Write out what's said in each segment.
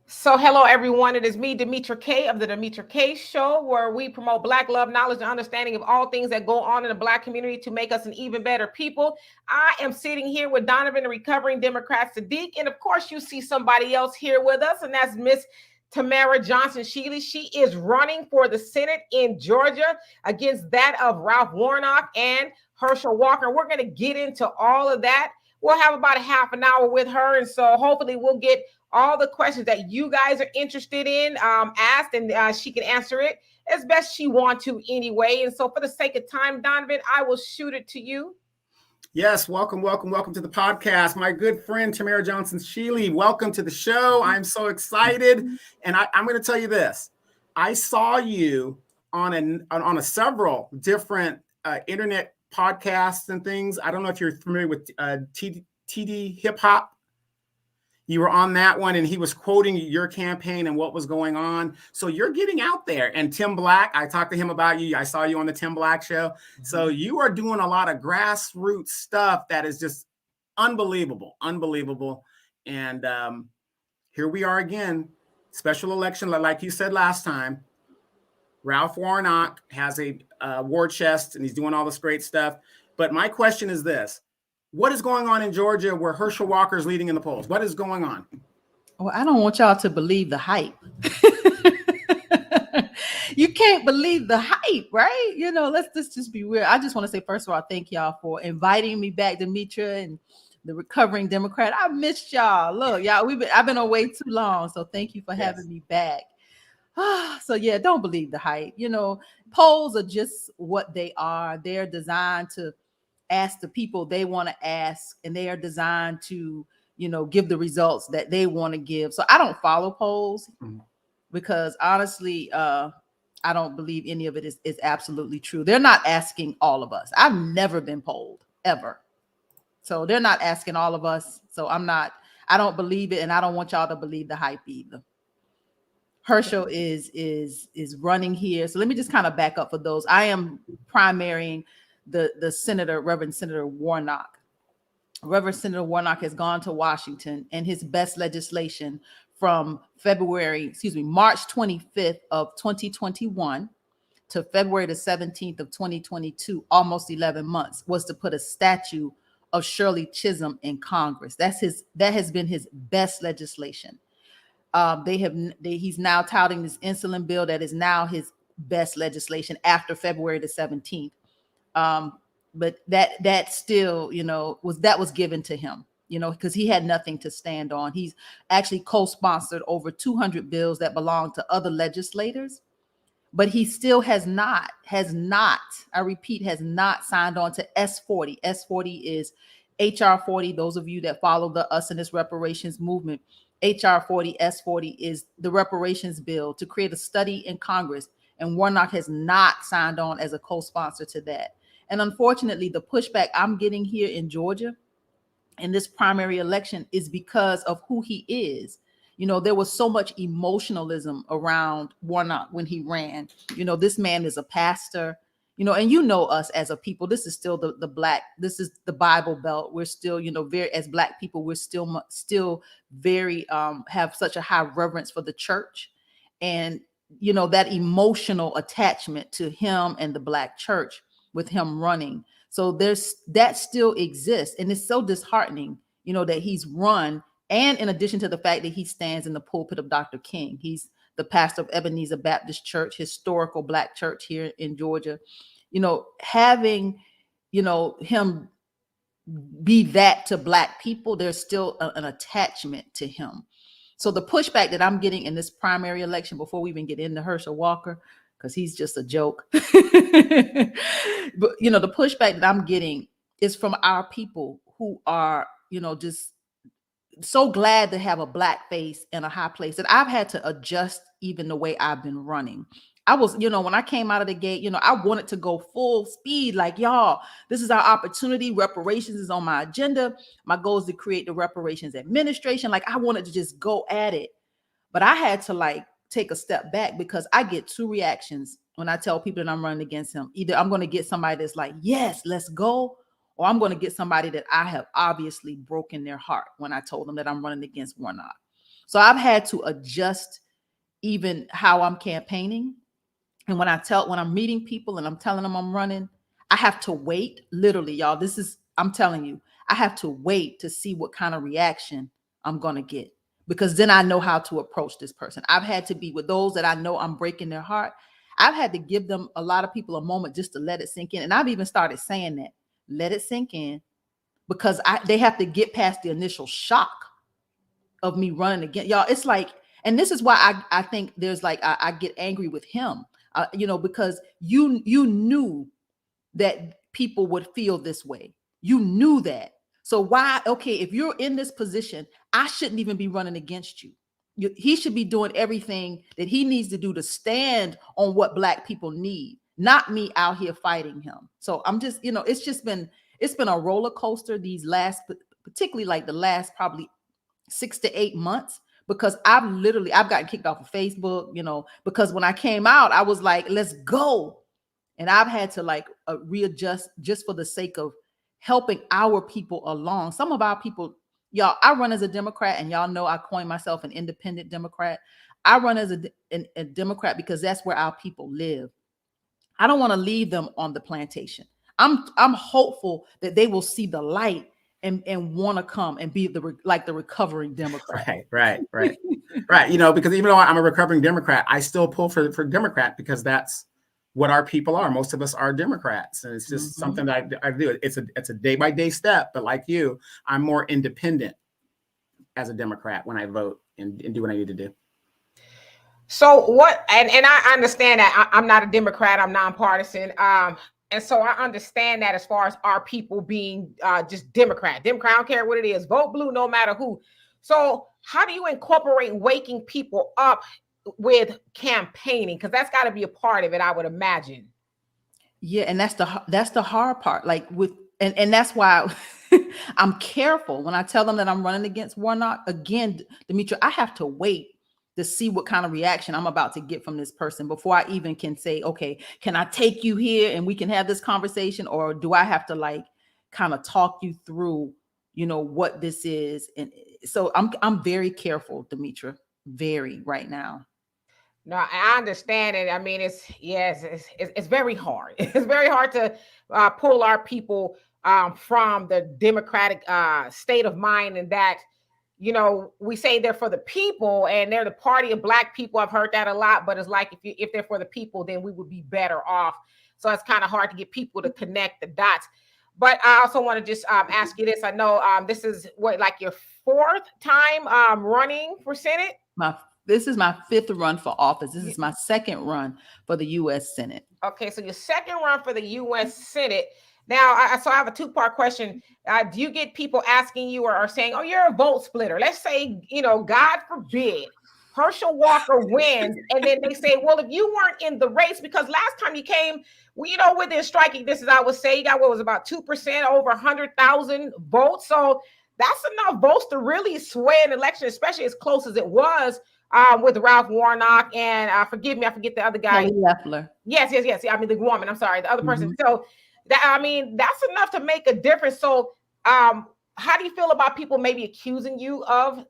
So, hello everyone. It is me, Demetra K of the Demetra K Show, where we promote Black love, knowledge, and understanding of all things that go on in the Black community to make us an even better people. I am sitting here with Donovan, the recovering Democrat Saadiq, and of course, you see somebody else here with us, and that's Miss Tamara Johnson Shealey. She is running for the Senate in Georgia against that of Ralph Warnock and Herschel Walker. We're going to get into all of that. We'll have about a half an hour with her, and so hopefully we'll get all the questions that you guys are interested in asked, and she can answer it as best she want to anyway. And so for the sake of time, Donovan, I will shoot it to you. Yes, welcome to the podcast. My good friend Tamara Johnson Shealey, welcome to the show. I'm so excited, and I'm going to tell you this: I saw you on a several different internet podcasts and things. I don't know if you're familiar with TD Hip Hop. You were on that one, and he was quoting your campaign and what was going on. So you're getting out there. And Tim Black, I talked to him about you. I saw you on the Tim Black show. So you are doing a lot of grassroots stuff that is just unbelievable. And here we are again, special election. Like you said last time, Ralph Warnock has a war chest, and he's doing all this great stuff. But my question is this. What is going on in Georgia where Herschel Walker is leading in the polls? What is going on? Well, I don't want y'all to believe the hype. You can't believe the hype, right? Let's just be real. I just want to say, first of all, thank y'all for inviting me back, Demetra and the recovering Democrat. I missed y'all. Look, y'all, I've been away too long, so thank you for having me back. So yeah, don't believe the hype. Polls are just what they are. They're designed to ask the people they want to ask, and they are designed to give the results that they want to give. So I don't follow polls because honestly I don't believe any of it is absolutely true. They're not asking all of us. I've never been polled ever, so they're not asking all of us. So I don't believe it, and I don't want y'all to believe the hype either. Herschel is running here. So let me just kind of back up for those. I am primarying the senator, Reverend Senator Warnock. Reverend Senator Warnock has gone to Washington, and his best legislation from March 25th of 2021 to February the 17th of 2022, almost 11 months, was to put a statue of Shirley Chisholm in Congress. That has been his best legislation. He's now touting this insulin bill that is now his best legislation after February the 17th. But that still, was given to him, because he had nothing to stand on. He's actually co-sponsored over 200 bills that belong to other legislators, but he still has not, I repeat, has not signed on to S40. S40 is HR 40. Those of you that follow the Us and This Reparations movement, HR 40, S40 is the reparations bill to create a study in Congress. And Warnock has not signed on as a co-sponsor to that. And unfortunately, the pushback I'm getting here in Georgia in this primary election is because of who he is. There was so much emotionalism around Warnock when he ran. This man is a pastor, and us as a people. This is still the Black, this is the Bible Belt. We're still, very, as Black people, we're still very, have such a high reverence for the church. And, that emotional attachment to him and the Black church with him running. So that still exists. And it's so disheartening, that he's run. And in addition to the fact that he stands in the pulpit of Dr. King, he's the pastor of Ebenezer Baptist Church, historical Black church here in Georgia. Having, him be that to Black people, there's still an attachment to him. So the pushback that I'm getting in this primary election, before we even get into Herschel Walker, because he's just a joke. But, the pushback that I'm getting is from our people who are, just so glad to have a Black face in a high place that I've had to adjust even the way I've been running. I was, when I came out of the gate, I wanted to go full speed. Like, y'all, this is our opportunity. Reparations is on my agenda. My goal is to create the reparations administration. Like, I wanted to just go at it. But I had to take a step back, because I get two reactions when I tell people that I'm running against him. Either I'm going to get somebody that's like, yes, let's go. Or I'm going to get somebody that I have obviously broken their heart when I told them that I'm running against Warnock. So I've had to adjust even how I'm campaigning. And when I'm meeting people and I'm telling them I'm running, I have to wait. Literally, y'all, I'm telling you, I have to wait to see what kind of reaction I'm going to get, because then I know how to approach this person. I've had to be with those that I know I'm breaking their heart. I've had to give them, a lot of people, a moment just to let it sink in. And I've even started saying that, let it sink in, because they have to get past the initial shock of me running again. Y'all, it's like, and this is why I think there's like, I get angry with him, because you knew that people would feel this way. You knew that. So why, okay, if you're in this position, I shouldn't even be running against you. He should be doing everything that he needs to do to stand on what Black people need, not me out here fighting him. So I'm just, it's been a roller coaster particularly like the last probably 6 to 8 months, because I've gotten kicked off of Facebook, because when I came out, I was like, let's go. And I've had to like readjust just for the sake of helping our people along. Some of our people, y'all, I run as a Democrat, and y'all know I coined myself an independent Democrat. I run as a Democrat because that's where our people live. I don't want to leave them on the plantation. I'm hopeful that they will see the light and want to come and be the recovering Democrat. Right. Right. Because even though I'm a recovering Democrat, I still pull for Democrat, because that's what our people are. Most of us are Democrats, and it's just something that I do. It's a day-by-day step, but like you, I'm more independent as a Democrat when I vote and do what I need to do. So what, and I understand that I'm not a Democrat, I'm nonpartisan. And so I understand that as far as our people being just Democrat, I don't care what it is, vote blue, no matter who. So how do you incorporate waking people up with campaigning? Because that's got to be a part of it, I would imagine. Yeah, and that's the hard part. Like and that's why I'm careful when I tell them that I'm running against Warnock. Again, Demetra, I have to wait to see what kind of reaction I'm about to get from this person before I even can say, okay, can I take you here and we can have this conversation? Or do I have to like kind of talk you through, what this is? And so I'm very careful, Demetra, very right now. No, I understand it. I mean, it's very hard. It's very hard to pull our people from the Democratic state of mind, and that, we say they're for the people and they're the party of Black people. I've heard that a lot, but it's like, if they're for the people, then we would be better off. So it's kind of hard to get people to connect the dots. But I also want to just ask you this. I know this is like your 4th time running for Senate? This is my 5th run for office. This is my 2nd run for the U.S. Senate. Okay, so your 2nd run for the U.S. Senate. Now, so I have a 2-part question. Do you get people asking you or saying, oh, you're a vote splitter? Let's say, God forbid, Herschel Walker wins. And then they say, well, if you weren't in the race, because last time you came, within striking distance, I would say you got what was about 2%, over 100,000 votes. So that's enough votes to really sway an election, especially as close as it was with Ralph Warnock and forgive me, I forget the other guy. Leffler. Yes. I mean, the woman, I'm sorry, the other person. So that's enough to make a difference. So how do you feel about people maybe accusing you of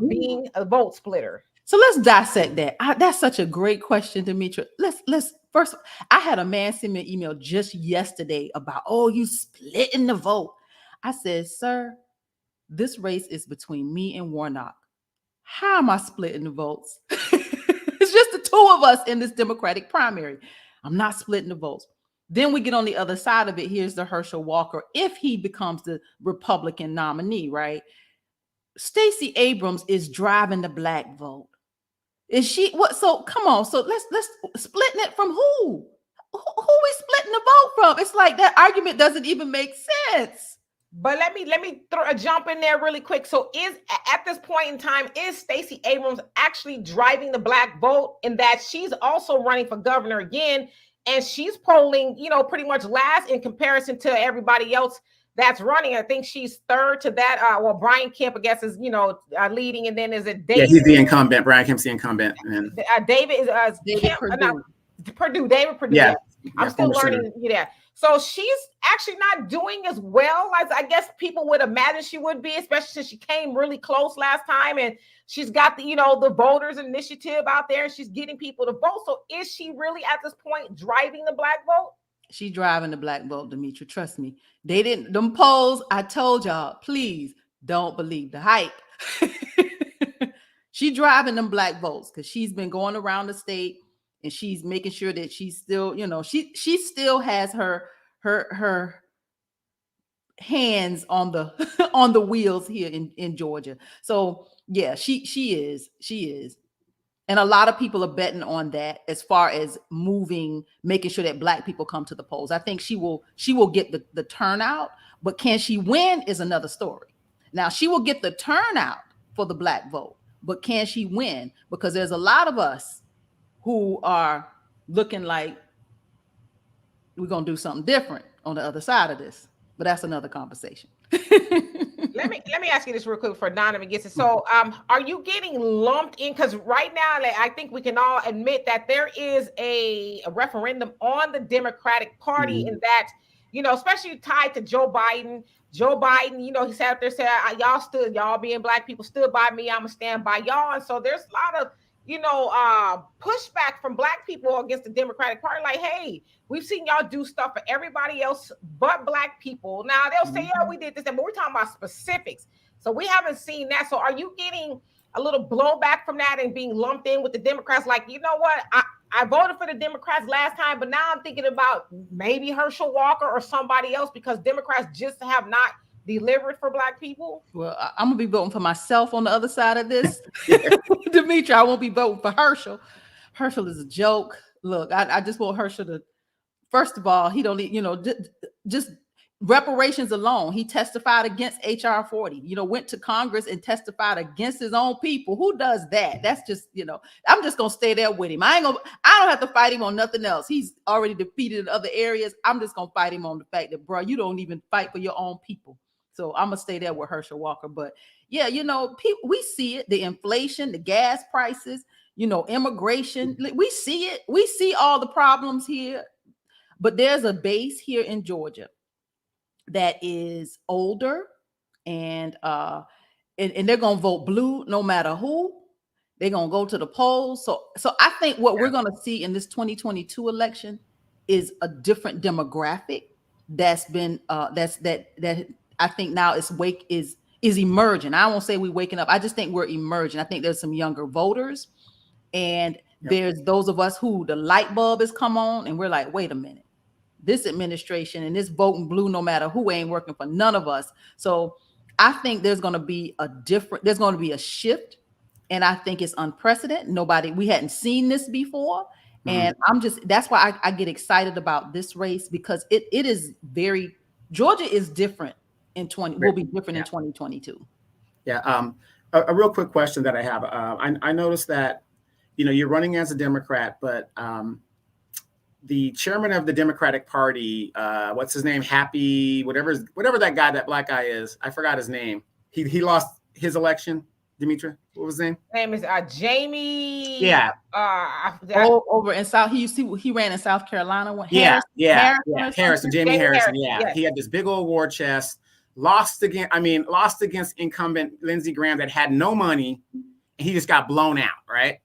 being a vote splitter? So let's dissect that. That's such a great question, Demetra. Let's first, I had a man send me an email just yesterday about, oh, you splitting the vote. I said, sir, this race is between me and Warnock. How am I splitting the votes? It's just the 2 of us in this Democratic primary. I'm not splitting the votes. Then we get on the other side of it. Here's the Herschel Walker. If he becomes the Republican nominee, right? Stacey Abrams is driving the Black vote. Is she what? So come on. So let's splitting it from who? Who we splitting the vote from? It's like that argument doesn't even make sense. But let me throw a jump in there really quick. So at this point in time, is Stacey Abrams actually driving the Black vote, in that she's also running for governor again, and she's polling, pretty much last in comparison to everybody else that's running? I think she's 3rd to that. Well, Brian Kemp, I guess, is leading, and then is it David? Yeah, he's the incumbent. Brian Kemp's the incumbent. And David is David Perdue. David Perdue. Yeah. I'm still learning. Yeah. So she's actually not doing as well as I guess people would imagine she would be, especially since she came really close last time. And she's got the, the voters initiative out there and she's getting people to vote. So is she really at this point driving the black vote? She's driving the black vote, Demetra. Trust me. They didn't, them polls, I told y'all, please don't believe the hype. She driving them black votes because she's been going around the state and she's making sure that she's still, she still has her hands on the on the wheels here in Georgia. So yeah, she is. And a lot of people are betting on that as far as making sure that black people come to the polls. I think she will get the turnout, but can she win is another story. Now she will get the turnout for the black vote, but can she win? Because there's a lot of us who are looking like we're going to do something different on the other side of this, but that's another conversation. Let me ask you this real quick before Donovan gets it. So, are you getting lumped in? Because right now, I think we can all admit that there is a referendum on the Democratic Party, and that, especially tied to Joe Biden. Joe Biden, he sat up there said, y'all being black people stood by me. I'm gonna stand by y'all. And so there's a lot of pushback from black people against the Democratic Party. Like, hey, we've seen y'all do stuff for everybody else but black people. Now they'll say, yeah, we did this, but we're talking about specifics. So we haven't seen that. So are you getting a little blowback from that and being lumped in with the Democrats? Like, you know what? I voted for the Democrats last time, but now I'm thinking about maybe Herschel Walker or somebody else because Democrats just have not delivered for black people. Well, I'm gonna be voting for myself on the other side of this. Demetra, I won't be voting for Herschel. Herschel is a joke. Look, I just want Herschel to, first of all, he don't need, just reparations alone. He testified against HR 40, went to Congress and testified against his own people. Who does that? That's just, I'm just gonna stay there with him. I don't have to fight him on nothing else. He's already defeated in other areas. I'm just gonna fight him on the fact that, bro, you don't even fight for your own people. So I'm gonna stay there with Herschel Walker. But yeah, we see it, the inflation, the gas prices, immigration. We see it. We see all the problems here. But there's a base here in Georgia that is older and they're gonna vote blue no matter who. They're gonna go to the polls. So I think what we're gonna see in this 2022 election is a different demographic that's been that I think now is emerging. I won't say we're waking up. I just think we're emerging. I think there's some younger voters, and there's those of us who the light bulb has come on, and we're like, wait a minute, this administration and this voting blue, no matter who, ain't working for none of us. So I think there's going to be a shift, and I think it's unprecedented. We hadn't seen this before. And that's why I get excited about this race, because it is Georgia is different will be different in 2022. Yeah. A real quick question that I have. I noticed that, you're running as a Democrat, but the chairman of the Democratic Party, what's his name? Whatever that guy, that black guy is, I forgot his name. He lost his election. Demetra, what was his name? His name is Jamie. Yeah. Over in South, he ran in South Carolina. Harrison, Jamie Harrison. Yeah. He had this big old war chest. Lost against incumbent Lindsey Graham that had no money, and he just got blown out. Right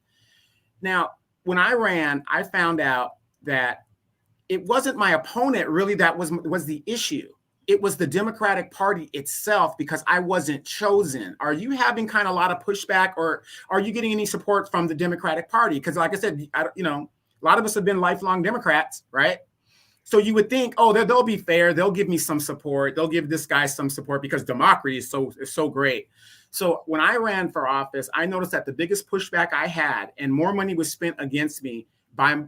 now, when I ran, I found out that it wasn't my opponent really that was the issue. It was the Democratic Party itself, because I wasn't chosen. Are you having kind of a lot of pushback, or are you getting any support from the Democratic Party? Because like I said, a lot of us have been lifelong Democrats, right? So you would think, oh, they'll be fair. They'll give me some support. They'll give this guy some support because democracy is so great. So when I ran for office, I noticed that the biggest pushback I had, and more money was spent against me by,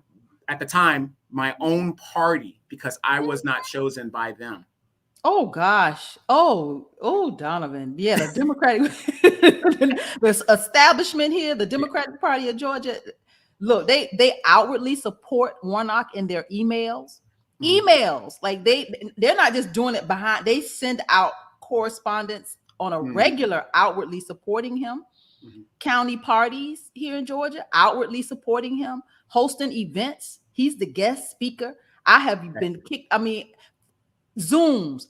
at the time, my own party, because I was not chosen by them. Oh gosh. Oh, Donovan. Yeah, the Democratic the establishment here, the Democratic Party of Georgia. Look, they outwardly support Warnock in their emails. Like they're not just doing it behind, they send out correspondence on a regular, outwardly supporting him. County parties here in Georgia outwardly supporting him, hosting events. He's the guest speaker. I have been kicked. I mean, Zooms.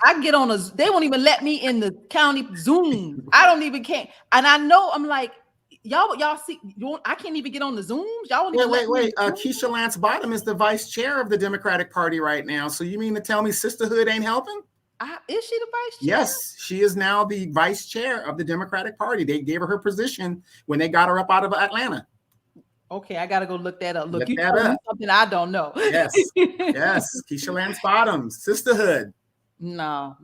I get on they won't even let me in the county Zoom. I don't even can't. And I know I'm like, y'all see, I can't even get on the Zooms. Y'all won't even let me. Keisha Lance Bottom is the vice chair of the Democratic Party right now. So you mean to tell me sisterhood ain't helping? Is she the vice chair? Yes, she is now the vice chair of the Democratic Party. They gave her position when they got her up out of Atlanta. Okay, I gotta go look that up. Look, you that told up. me something I don't know. Yes, Keisha Lance Bottom, sisterhood. No.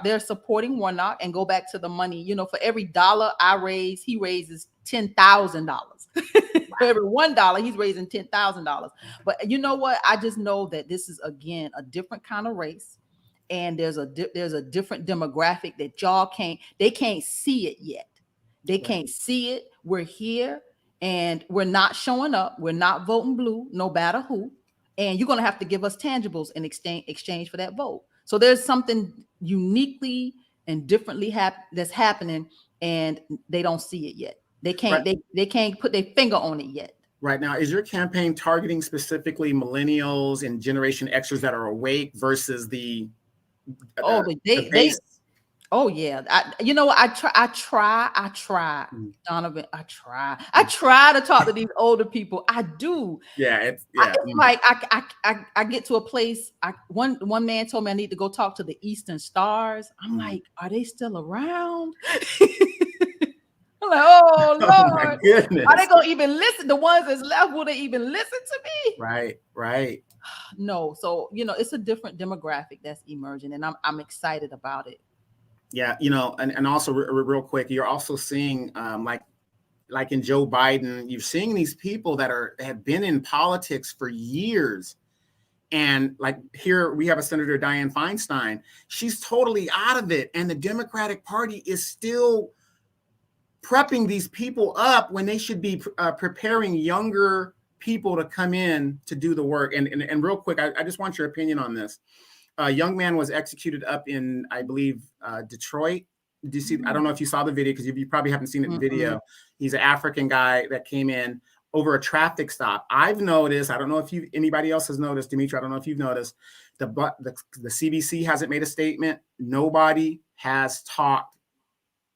They're supporting Warnock and go back to the money. You know, for every dollar I raise, he raises $10,000. For every $1, he's raising $10,000. But you know what? I just know that this is again a different kind of race, and there's a different demographic that they can't see it yet. They can't see it. We're here, and we're not showing up. We're not voting blue, no matter who. And you're going to have to give us tangibles in exchange for that vote. So there's something uniquely and differently that's happening, and they don't see it yet. They can't. Right. They can't put their finger on it yet. Right now, is your campaign targeting specifically millennials and Generation Xers that are awake versus the base? Oh yeah, you know, I try, Donovan. I try to talk to these older people. I do. Yeah, it's like I get to a place. One man told me I need to go talk to the Eastern Stars. I'm like, are they still around? I'm like, oh Lord, my goodness. Are they gonna even listen? The ones that's left, will they even listen to me? Right. No, so you know, it's a different demographic that's emerging, and I'm excited about it. Yeah, you know, and also real quick, you're also seeing like in Joe Biden, you're seeing these people that have been in politics for years. And like here we have a Senator Dianne Feinstein. She's totally out of it. And the Democratic Party is still prepping these people up when they should be preparing younger people to come in to do the work. And real quick, I just want your opinion on this. A young man was executed up in, I believe, Detroit. Did you see? I don't know if you saw the video because you probably haven't seen it in the video. He's an African guy that came in over a traffic stop. I've noticed, I don't know if anybody else has noticed, Dimitri, I don't know if you've noticed, the CBC hasn't made a statement. Nobody has talked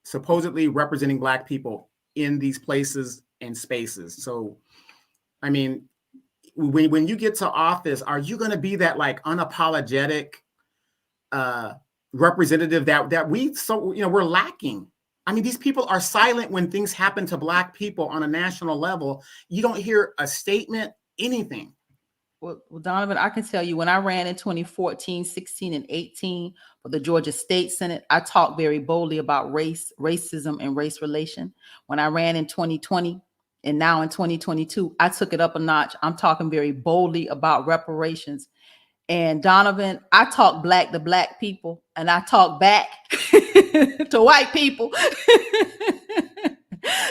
supposedly representing Black people in these places and spaces. So, I mean, when you get to office, are you going to be that like unapologetic representative that we're lacking? I mean, these people are silent when things happen to Black people on a national level. You don't hear a statement, anything. Well, Donovan, I can tell you when I ran in 2014, 16, and 18 for the Georgia State Senate, I talked very boldly about racism, and race relation. When I ran in 2020, and now in 2022, I took it up a notch. I'm talking very boldly about reparations. And Donovan, I talk Black to Black people, and I talk back to white people.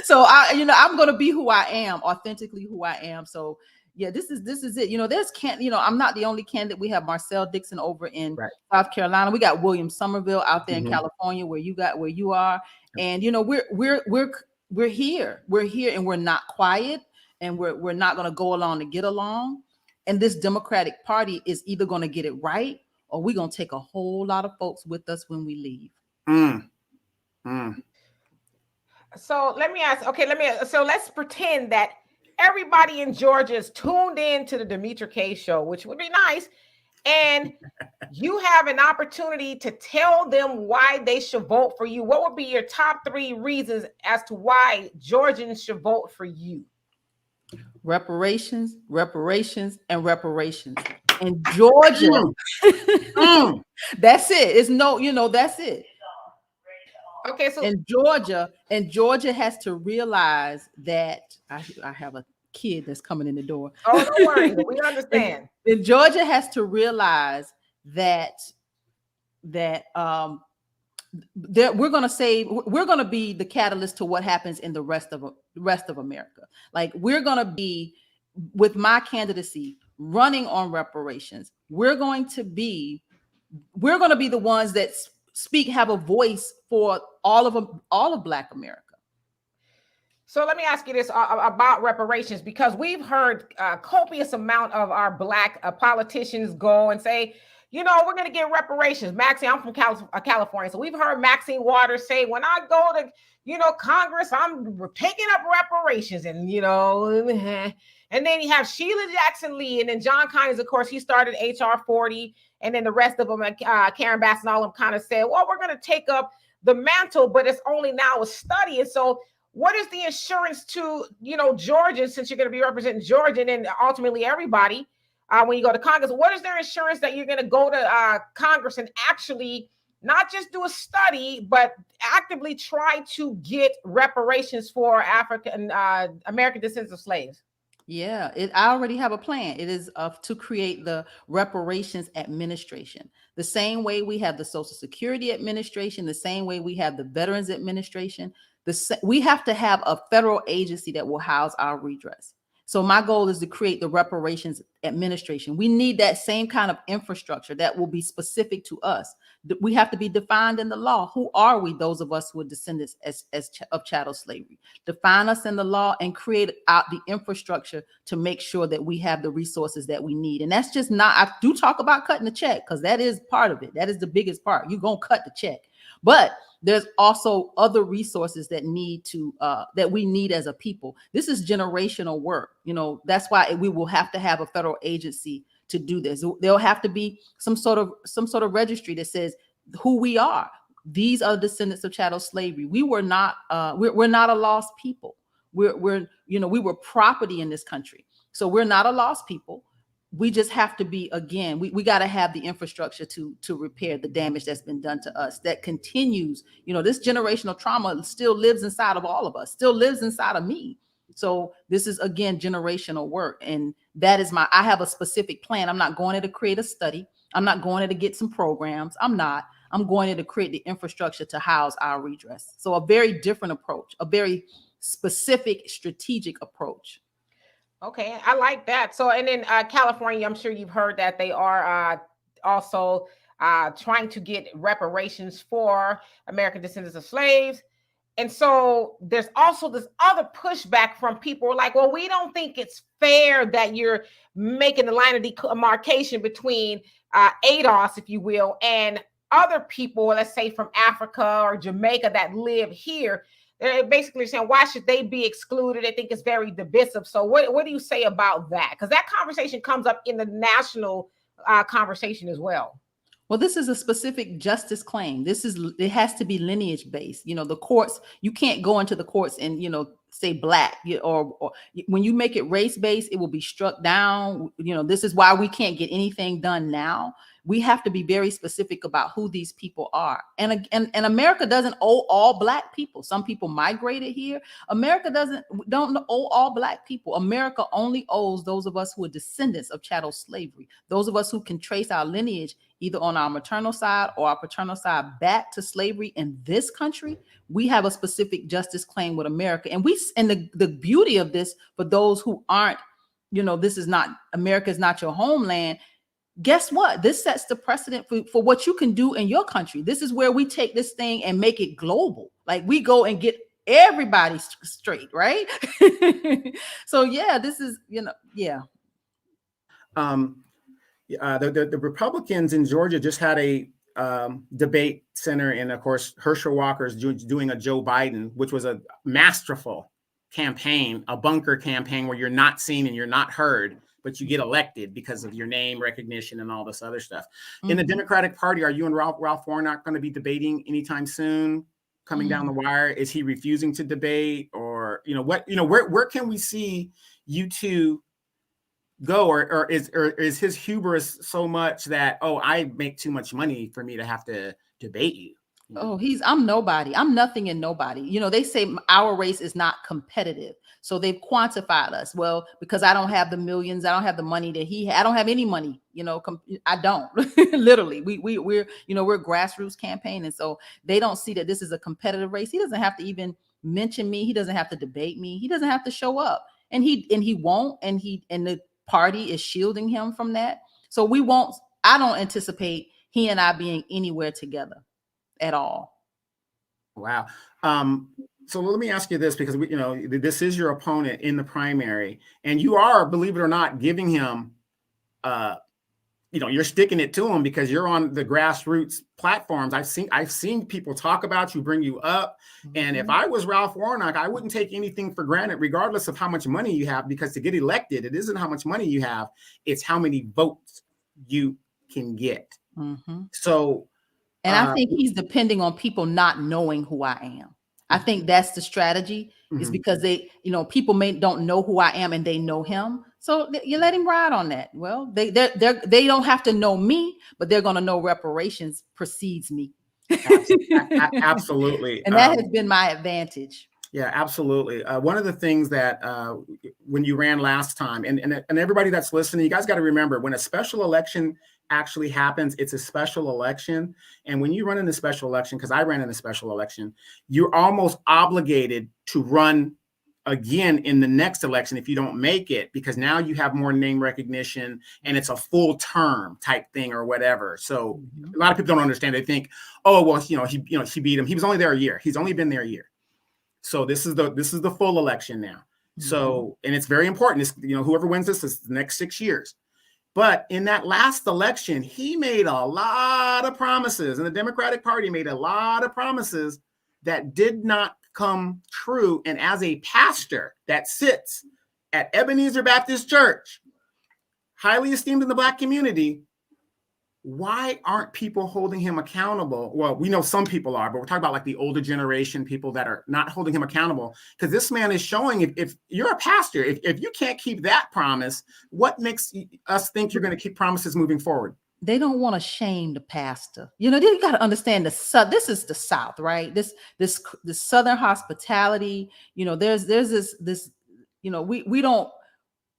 So I'm going to be who I am, authentically who I am. So yeah, this is it. You know, I'm not the only candidate. We have Marcel Dixon over in South Carolina. We got William Somerville out there in California, where you are. And you know, we're here, and we're not quiet, and we're not going to go along to get along. And this Democratic Party is either going to get it right, or we're going to take a whole lot of folks with us when we leave. So let me ask. So let's pretend that everybody in Georgia is tuned in to the Demetra K show, which would be nice. And you have an opportunity to tell them why they should vote for you. What would be your top 3 reasons as to why Georgians should vote for you? Reparations, and reparations. And Georgia, that's it. It's that's it. Okay, so and Georgia has to realize that I have a kid that's coming in the door. Oh, don't worry, we understand. And Georgia has to realize that we're going to be the catalyst to what happens in the rest of America. Like, we're going to be, with my candidacy running on reparations, we're going to be the ones that have a voice for all of Black America. So let me ask you this about reparations, because we've heard a copious amount of our Black politicians go and say, we're going to get reparations. Maxine, I'm from California. So we've heard Maxine Waters say, when I go to, Congress, I'm taking up reparations. And, and then you have Sheila Jackson Lee. And then John Conyers, of course, he started HR 40. And then the rest of them, Karen Bass and all of them kind of said, well, we're going to take up the mantle, but it's only now a study. And so what is the assurance to, Georgia, since you're going to be representing Georgia and then ultimately everybody when you go to Congress? What is their assurance that you're going to go to Congress and actually not just do a study, but actively try to get reparations for African American descendants of slaves? Yeah, I already have a plan. It is to create the Reparations Administration. The same way we have the Social Security Administration, the same way we have the Veterans Administration. We have to have a federal agency that will house our redress. So my goal is to create the Reparations Administration. We need that same kind of infrastructure that will be specific to us. We have to be defined in the law. Who are we, those of us who are descendants of chattel slavery? Define us in the law and create out the infrastructure to make sure that we have the resources that we need. And that's just not, I do talk about cutting the check because that is part of it. That is the biggest part. You're going to cut the check. But there's also other resources that that we need as a people. This is generational work. That's why we will have to have a federal agency to do this. There'll have to be some sort of registry that says who we are. These are descendants of chattel slavery. We were not. We're not a lost people. We were property in this country. So we're not a lost people. We just have to be, again, we got to have the infrastructure to repair the damage that's been done to us that continues. This generational trauma still lives inside of all of us, still lives inside of me. So this is, again, generational work. And that is I have a specific plan. I'm not going to create a study. I'm not going to get some programs. I'm going to create the infrastructure to house our redress. So a very different approach, a very specific strategic approach. Okay, I like that. So, and then California, I'm sure you've heard that they are also trying to get reparations for American descendants of slaves. And so there's also this other pushback from people who are like, well, we don't think it's fair that you're making the line of demarcation between ADOS, if you will, and other people, let's say from Africa or Jamaica that live here. They're basically saying, why should they be excluded? They think it's very divisive. So what do you say about that? Because that conversation comes up in the national conversation as well. Well, this is a specific justice claim. It has to be lineage based. The courts, you can't go into the courts and, say black, or when you make it race based, it will be struck down. This is why we can't get anything done now. We have to be very specific about who these people are. And America doesn't owe all black people. Some people migrated here. America don't owe all black people. America only owes those of us who are descendants of chattel slavery. Those of us who can trace our lineage either on our maternal side or our paternal side back to slavery in this country. We have a specific justice claim with America. And the beauty of this, for those who aren't, this is not, America is not your homeland. Guess what? This sets the precedent for what you can do in your country. This is where we take this thing and make it global. Like we go and get everybody straight, right? So yeah, this is, yeah. The Republicans in Georgia just had a debate center, and of course Herschel Walker is doing a Joe Biden, which was a masterful campaign, a bunker campaign where you're not seen and you're not heard, but you get elected because of your name recognition and all this other stuff. Mm-hmm. In the Democratic Party, are you and Ralph Warnock going to be debating anytime soon? Coming down the wire, is he refusing to debate, or where can we see you two go, or is his hubris so much that I make too much money for me to have to debate you? I'm nobody. I'm nothing and nobody. They say our race is not competitive. So they've quantified us. Well, because I don't have the millions, I don't have the money that he had. I don't have any money, I don't. Literally. We're grassroots campaign. And so they don't see that this is a competitive race. He doesn't have to even mention me. He doesn't have to debate me. He doesn't have to show up. And he won't. And the party is shielding him from that. So I don't anticipate he and I being anywhere together at all. Wow. So let me ask you this, because this is your opponent in the primary, and you are, believe it or not, giving him, you're sticking it to him because you're on the grassroots platforms. I've seen people talk about you, bring you up, and if I was Ralph Warnock, I wouldn't take anything for granted, regardless of how much money you have, because to get elected, it isn't how much money you have; it's how many votes you can get. So, and I think he's depending on people not knowing who I am. I think that's the strategy, is because people don't know who I am and they know him. So you let him ride on that. Well, they don't have to know me, but they're going to know Reparations precedes me. Absolutely. And that has been my advantage. Yeah, absolutely. One of the things that when you ran last time, and everybody that's listening, you guys got to remember, when a special election actually happens, it's a special election. And when you run in a special election, because I ran in a special election, you're almost obligated to run again in the next election if you don't make it, because now you have more name recognition and it's a full term type thing or whatever. So a lot of people don't understand. They think, oh, well, she beat him. He was only there a year. He's only been there a year. So this is the full election now. So, and it's very important. It's, whoever wins this is the next 6 years. But in that last election, he made a lot of promises, and the Democratic Party made a lot of promises that did not come true. And as a pastor that sits at Ebenezer Baptist Church, highly esteemed in the Black community, why aren't people holding him accountable? Well, we know some people are, but we're talking about like the older generation, people that are not holding him accountable, because this man is showing, if you're a pastor, if you can't keep that promise, what makes us think you're going to keep promises moving forward? They don't want to shame the pastor. You got to understand this is the South, right? This Southern hospitality, there's this, we don't,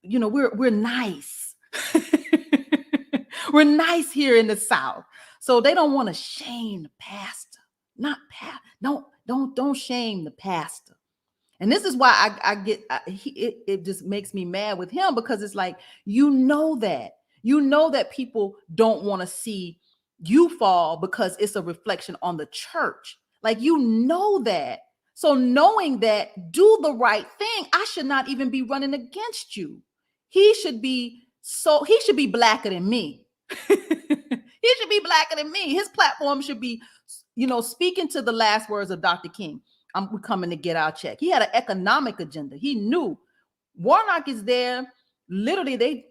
we're nice. We're nice here in the South. So they don't want to shame the pastor. Don't shame the pastor. And this is why it just makes me mad with him, because it's like, that people don't want to see you fall because it's a reflection on the church. Like, that. So knowing that, do the right thing. I should not even be running against you. He should be blacker than me. He should be blacker than me. His platform should be, speaking to the last words of Dr. King. We're coming to get our check. He had an economic agenda. He knew Warnock is there. Literally,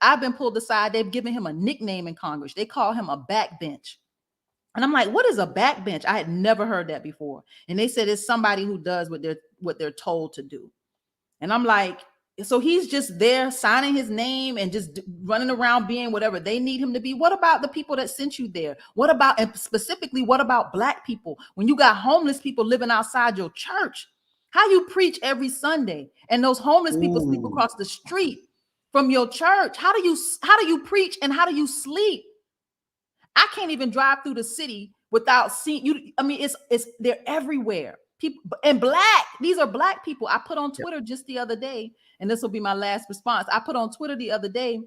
I've been pulled aside. They've given him a nickname in Congress. They call him a backbench. And I'm like, what is a backbench? I had never heard that before. And they said it's somebody who does what they're told to do. And I'm like, so he's just there signing his name and just running around being whatever they need him to be. What about the people that sent you there? And specifically, what about Black people? When you got homeless people living outside your church, how you preach every Sunday, and those homeless people sleep across the street from your church. How do you preach and how do you sleep? I can't even drive through the city without seeing you. I mean, they're everywhere. People and these are Black people. I put on Twitter just the other day, and this will be my last response. I put on Twitter the other day,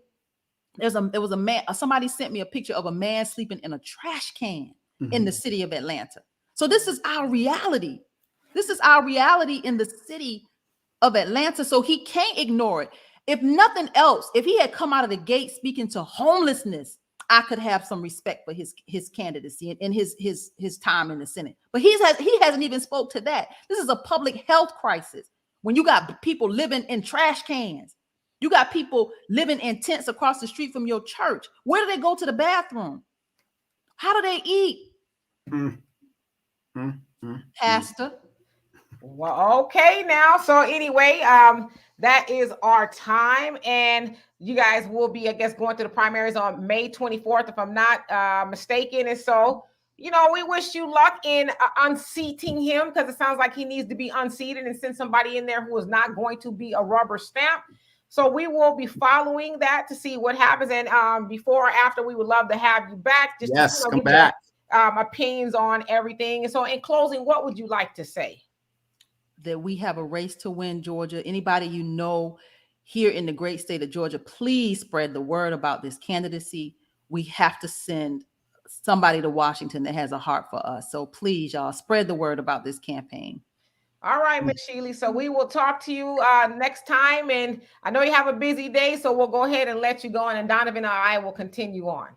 there was a man, somebody sent me a picture of a man sleeping in a trash can in the city of Atlanta. So this is our reality. This is our reality in the city of Atlanta. So he can't ignore it. If nothing else, if he had come out of the gate speaking to homelessness, I could have some respect for his candidacy and his time in the Senate. But he hasn't even spoke to that. This is a public health crisis. When you got people living in trash cans, you got people living in tents across the street from your church. Where do they go to the bathroom? How do they eat? Pastor. Well, okay now. So anyway, that is our time, and you guys will be, I guess, going to the primaries on May 24th, if I'm not mistaken. And so, we wish you luck in unseating him, because it sounds like he needs to be unseated and send somebody in there who is not going to be a rubber stamp. So we will be following that to see what happens. And before or after, we would love to have you back. Just to, come back. Opinions on everything. And so in closing, what would you like to say? That we have a race to win Georgia. Anybody here in the great state of Georgia, please spread the word about this candidacy. We have to send somebody to Washington that has a heart for us. So please, y'all, spread the word about this campaign. All right, Miss Shealey. So we will talk to you next time. And I know you have a busy day, so we'll go ahead and let you go on. And Donovan and I will continue on.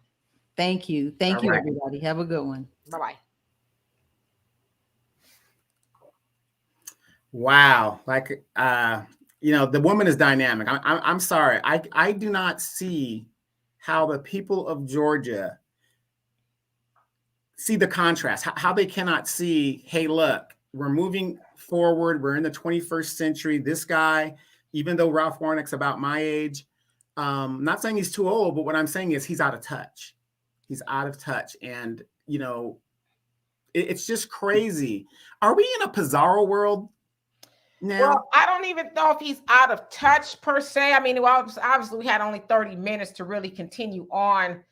Thank you. Thank you, everybody. Have a good one. Bye-bye. Wow. Like, the woman is dynamic. I'm sorry. I do not see how the people of Georgia see the contrast, how they cannot see, hey, look, we're moving forward. We're in the 21st century. This guy, even though Ralph Warnock's about my age, not saying he's too old, but what I'm saying is he's out of touch. He's out of touch. And, it's just crazy. Are we in a Pizarro world now? Well, I don't even know if he's out of touch per se. I mean, obviously we had only 30 minutes to really continue on,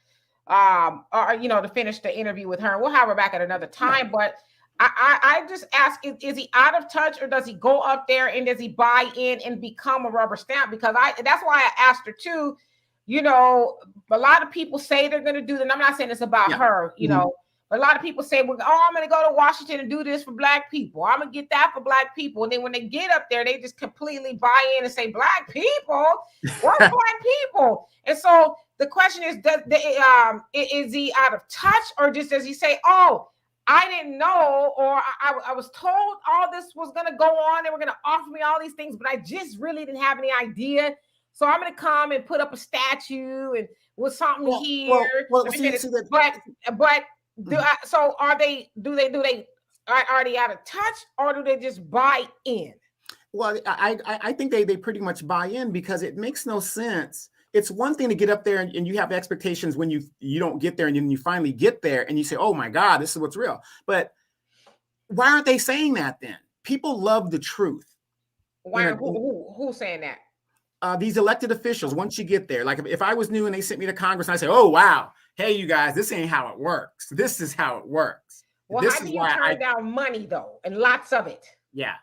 or to finish the interview with her. We'll have her back at another time. But I just ask: is he out of touch, or does he go up there and does he buy in and become a rubber stamp? Because that's why I asked her too. A lot of people say they're going to do that. And I'm not saying it's about her, But a lot of people say, well, I'm going to go to Washington and do this for Black people. I'm going to get that for Black people. And then when they get up there, they just completely buy in and say, Black people? What Black people? And so the question is, is he out of touch, or just does he say, oh, I didn't know, or I was told all this was going to go on. They were going to offer me all these things, but I just really didn't have any idea. So I'm going to come and put up a statue and with something here. So are they out of touch, or do they just buy in? Well, I think they pretty much buy in, because it makes no sense. It's one thing to get up there and you have expectations when you don't get there, and then you finally get there and you say, oh my God, this is what's real. But why aren't they saying that then? People love the truth. Why? Who's saying that? These elected officials, once you get there, like if I was new and they sent me to Congress and I say, oh, wow, hey, you guys, this ain't how it works. This is how it works. Well, how do you turn down money, though, and lots of it? Yeah,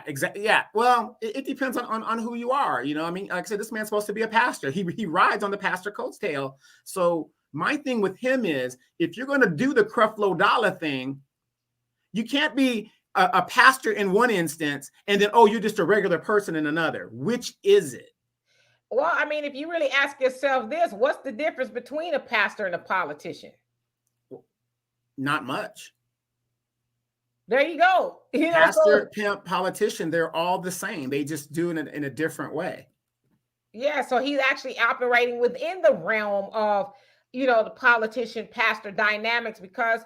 exactly. Yeah. Well, it depends on who you are. I mean, like I said, this man's supposed to be a pastor. He rides on the pastor coat's tail. So my thing with him is, if you're going to do the Creflo Dollar thing, you can't be a pastor in one instance and then, oh, you're just a regular person in another. Which is it? Well, I mean, if you really ask yourself this, what's the difference between a pastor and a politician? Not much. There you go. Pastor, pimp, politician, they're all the same. They just do it in a different way. Yeah, so he's actually operating within the realm of, the politician pastor dynamics, because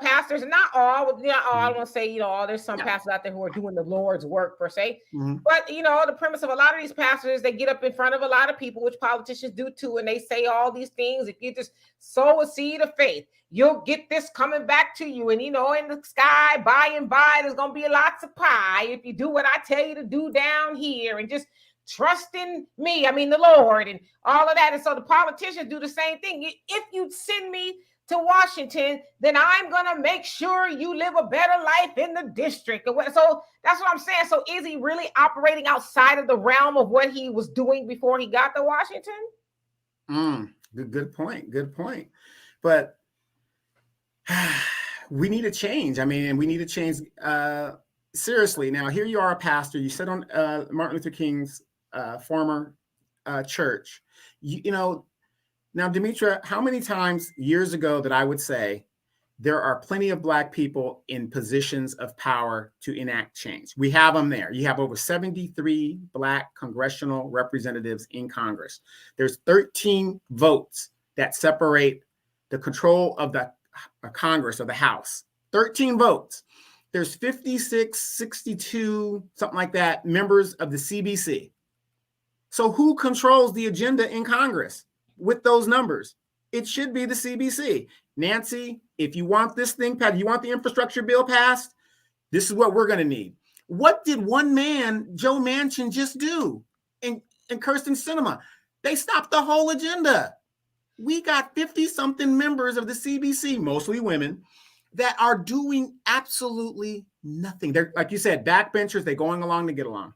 pastors, not all, I don't want to say, there's some pastors out there who are doing the Lord's work per se. Mm-hmm. But, the premise of a lot of these pastors, they get up in front of a lot of people, which politicians do too. And they say all these things. If you just sow a seed of faith, you'll get this coming back to you. And, in the sky, by and by, there's going to be lots of pie if you do what I tell you to do down here, and just trust in me, the Lord, and all of that. And so the politicians do the same thing. If you send me to Washington, then I'm going to make sure you live a better life in the district. So that's what I'm saying. So is he really operating outside of the realm of what he was doing before he got to Washington? Good point. But we need a change. And we need to change seriously. Now, here you are, a pastor. You sit on Martin Luther King's former church. Now, Demetra, how many times years ago that I would say there are plenty of Black people in positions of power to enact change? We have them there. You have over 73 Black congressional representatives in Congress. There's 13 votes that separate the control of the Congress or the House. 13 votes. There's 56, 62, something like that, members of the CBC. So who controls the agenda in Congress? With those numbers, it should be the CBC. Nancy, if you want this thing passed, you want the infrastructure bill passed, this is what we're going to need. What did one man, Joe Manchin, just do? And Kirsten Sinema, they stopped the whole agenda. We got 50-something members of the CBC, mostly women, that are doing absolutely nothing. They're, like you said, backbenchers. They're going along to get along.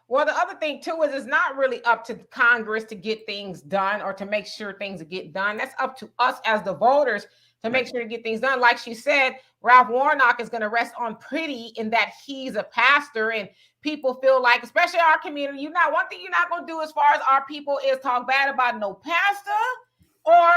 Well, the other thing, too, is it's not really up to Congress to get things done or to make sure things get done. That's up to us as the voters to make sure to get things done. Like she said, Ralph Warnock is going to rest on pretty in that he's a pastor, and people feel like, especially our community, one thing you're not going to do as far as our people is talk bad about no pastor or,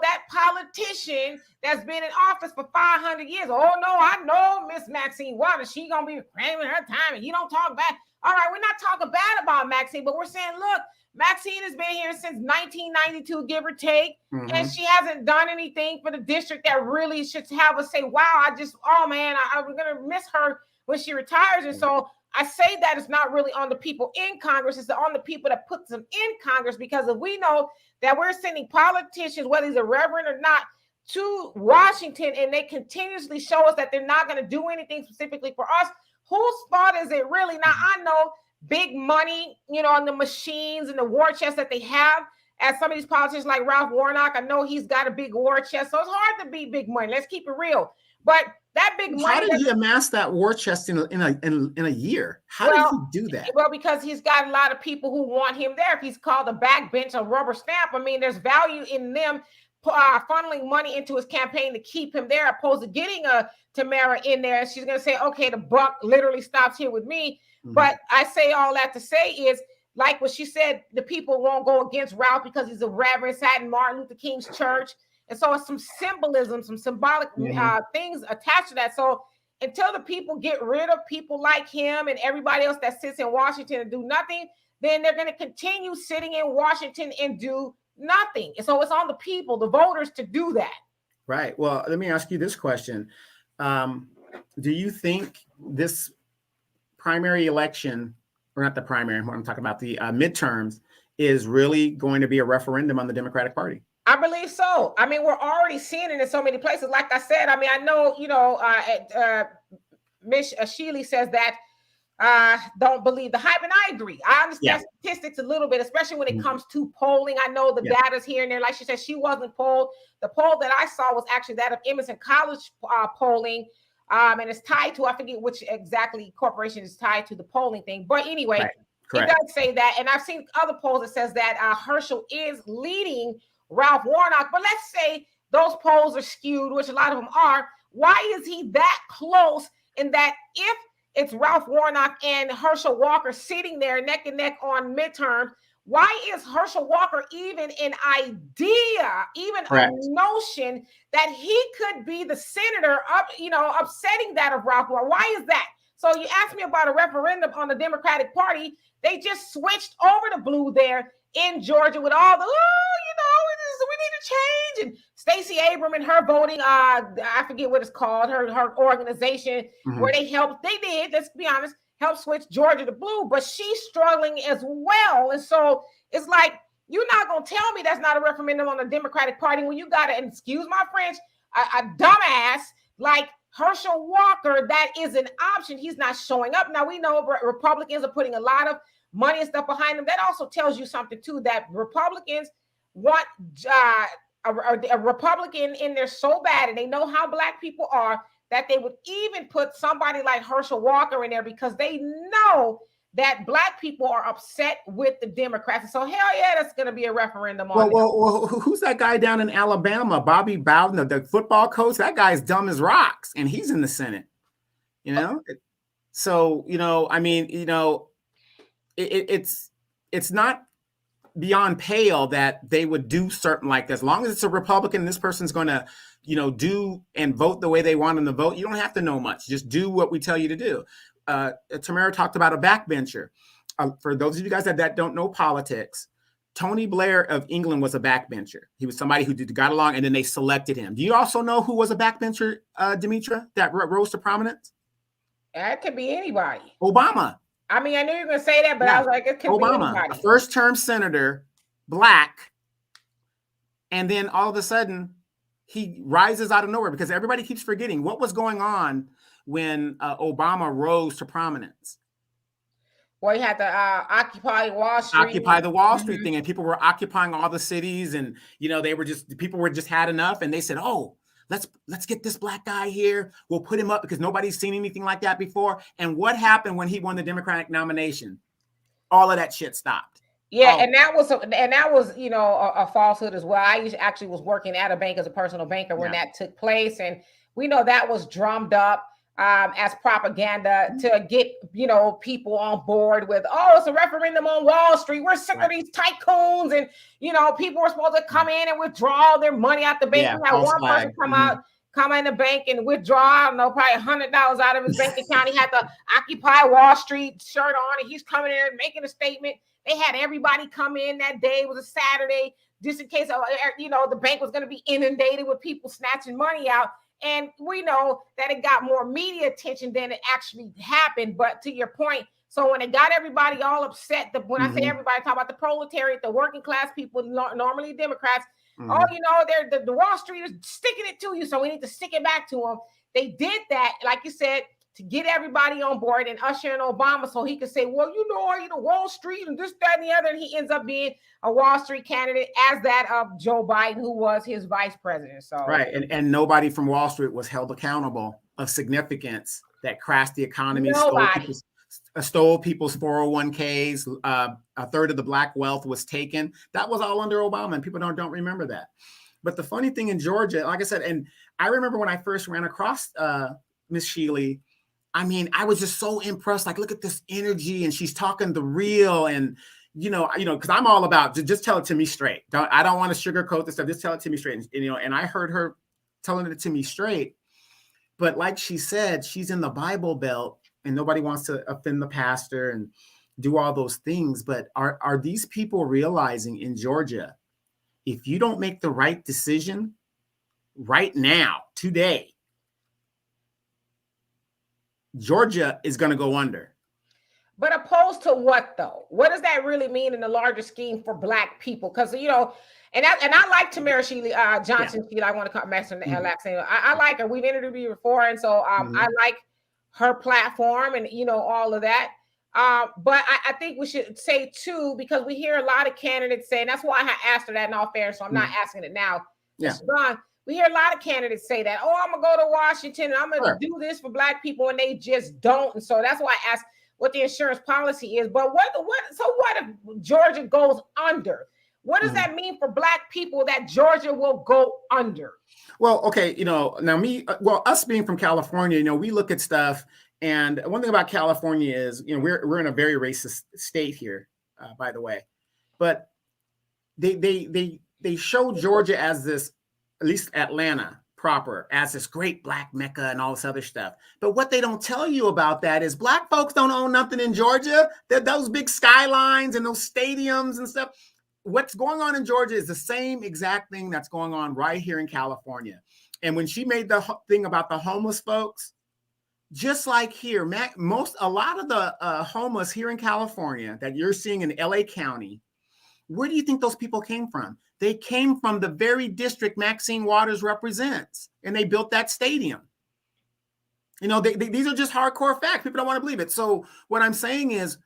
that politician that's been in office for 500 years. Oh, no, I know Miss Maxine Waters. She going to be cramming her time, and you don't talk bad. All right, we're not talking bad about Maxine, but we're saying, look, Maxine has been here since 1992, give or take, and she hasn't done anything for the district that really should have us say, wow, I'm going to miss her when she retires. And so I say that it's not really on the people in Congress, it's on the people that put them in Congress, because if we know that we're sending politicians, whether he's a reverend or not, to Washington, and they continuously show us that they're not going to do anything specifically for us, whose fault is it really? Now, I know big money, on the machines and the war chest that they have, as some of these politicians like Ralph Warnock, I know he's got a big war chest, so it's hard to beat big money. Let's keep it real. But that big money. How did he amass that war chest in a year? How did he do that? Well, because he's got a lot of people who want him there. If he's called a backbench, a rubber stamp, there's value in them funneling money into his campaign to keep him there, opposed to getting a Tamara in there. And she's going to say, okay, the buck literally stops here with me. But I say all that to say is, like what she said, the people won't go against Ralph because he's a reverend, sat in Martin Luther King's church. And so it's some symbolism, some symbolic things attached to that. So until the people get rid of people like him and everybody else that sits in Washington and do nothing, then they're going to continue sitting in Washington and do nothing. And so it's on the people, the voters, to do that. Right. Well, let me ask you this question. Do you think this primary election, or not the primary, I'm talking about the midterms, is really going to be a referendum on the Democratic Party? I believe so. We're already seeing it in so many places. Like I said, I know, Miss Shealey says that don't believe the hype, and I agree. I understand statistics a little bit, especially when it comes to polling. I know the data's here and there. Like she said, she wasn't polled. The poll that I saw was actually that of Emerson College polling. And it's tied to, I forget which exactly corporation is tied to the polling thing. But anyway, it does say that. And I've seen other polls that says that Herschel is leading Ralph Warnock. But let's say those polls are skewed, which a lot of them are. Why is he that close? In that if it's Ralph Warnock and Herschel Walker sitting there neck and neck on midterms, why is Herschel Walker even an idea, even a notion that he could be the senator upsetting that of Ralph Warnock? Why is that? So you asked me about a referendum on the Democratic Party. They just switched over to blue there in Georgia with all the, we need to change. And Stacey Abrams and her voting, I forget what it's called, her organization, where they did, let's be honest, help switch Georgia to blue, but she's struggling as well. And so it's like, you're not going to tell me that's not a referendum on the Democratic Party when you got to, and excuse my French, a dumbass like Herschel Walker, that is an option. He's not showing up. Now, we know Republicans are putting a lot of money and stuff behind them. That also tells you something, too, that Republicans want a Republican in there so bad, and they know how Black people are, that they would even put somebody like Herschel Walker in there because they know that Black people are upset with the Democrats. And so, hell yeah, that's going to be a referendum on well, who's that guy down in Alabama, Bobby Bowden, the football coach? That guy's dumb as rocks, and he's in the Senate, So, it's not beyond pale that they would do certain, like, as long as it's a Republican, this person's going to, do and vote the way they want them to vote. You don't have to know much. Just do what we tell you to do. Tamara talked about a backbencher. For those of you guys that don't know politics, Tony Blair of England was a backbencher. He was somebody who got along, and then they selected him. Do you also know who was a backbencher, Demetra, that rose to prominence? That could be anybody. Obama. I knew you were going to say that, but I was like, it could Obama, be anybody. A first-term senator, Black, and then all of a sudden, he rises out of nowhere because everybody keeps forgetting what was going on when Obama rose to prominence. Well, he had to occupy Wall Street. Occupy the Wall Street thing, and people were occupying all the cities, and people were just had enough, and they said, "Oh, let's get this Black guy here. We'll put him up because nobody's seen anything like that before." And what happened when he won the Democratic nomination? All of that shit stopped. Yeah, Oh, and that was a falsehood as well. Actually was working at a bank as a personal banker when yeah. that took place, and we know that was drummed up as propaganda to get people on board with, oh, it's a referendum on Wall Street. We're sick of these tycoons, and people were supposed to come in and withdraw their money out the bank. Yeah, We had false one person flag. come in the bank and withdraw, I don't know, probably $100 out of his bank account. He had the Occupy Wall Street shirt on, and he's coming in and making a statement. They had everybody come in that day. It was a Saturday, just in case the bank was going to be inundated with people snatching money out. And we know that it got more media attention than it actually happened. But to your point, so when it got everybody all upset, when I say everybody, I talk about the proletariat, the working class people, normally Democrats. They're the Wall Street is sticking it to you, so we need to stick it back to them. They did that, like you said, to get everybody on board and usher in Obama so he could say, well, Wall Street and this, that, and the other. And he ends up being a Wall Street candidate as that of Joe Biden, who was his vice president. So right. And nobody from Wall Street was held accountable of significance that crashed the economy, stole people's 401ks. A third of the Black wealth was taken. That was all under Obama, and people don't remember that. But the funny thing in Georgia, like I said, and I remember when I first ran across Miss Shealey, I mean, I was just so impressed. Like, look at this energy, and she's talking the real, and because I'm all about just tell it to me straight. I don't want to sugarcoat this stuff. Just tell it to me straight. And I heard her telling it to me straight. But like she said, she's in the Bible Belt, and nobody wants to offend the pastor and do all those things. But are these people realizing in Georgia, if you don't make the right decision right now, today, Georgia is going to go under. But opposed to what, though? What does that really mean in the larger scheme for Black people? Because, and I like Tamara Johnson. I want to come back to the accent. I like her. We've interviewed her before. And so I like her platform and, all of that. But I think we should say, too, because we hear a lot of candidates say, and that's why I asked her that in all fairness, so I'm not asking it now. Yeah. We hear a lot of candidates say that, I'm going to go to Washington and I'm going to do this for Black people, and they just don't. And so that's why I asked what the insurance policy is. But what if Georgia goes under? What does that mean for Black people that Georgia will go under? Well, okay, now us being from California, we look at stuff, and one thing about California is, we're in a very racist state here, by the way, but they show Georgia as this, at least Atlanta proper, as this great Black Mecca and all this other stuff. But what they don't tell you about that is Black folks don't own nothing in Georgia. Those big skylines and those stadiums and stuff. What's going on in Georgia is the same exact thing that's going on right here in California. And when she made the thing about the homeless folks, just like here, a lot of the homeless here in California that you're seeing in LA County, where do you think those people came from? They came from the very district Maxine Waters represents, and they built that stadium. These are just hardcore facts. People don't want to believe it. So what I'm saying is,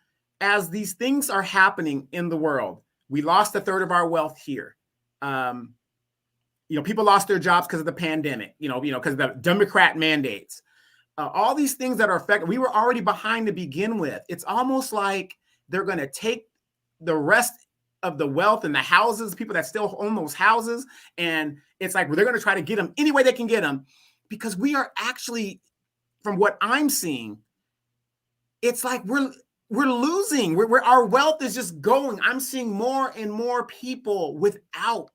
as these things are happening in the world, we lost a third of our wealth here. People lost their jobs because of the pandemic, because of the Democrat mandates. All these things that are affected, we were already behind to begin with. It's almost like they're going to take the rest of the wealth and the houses, people that still own those houses. And it's like, they're going to try to get them any way they can get them, because we are actually, from what I'm seeing, it's like we're losing. Our wealth is just going. I'm seeing more and more people without.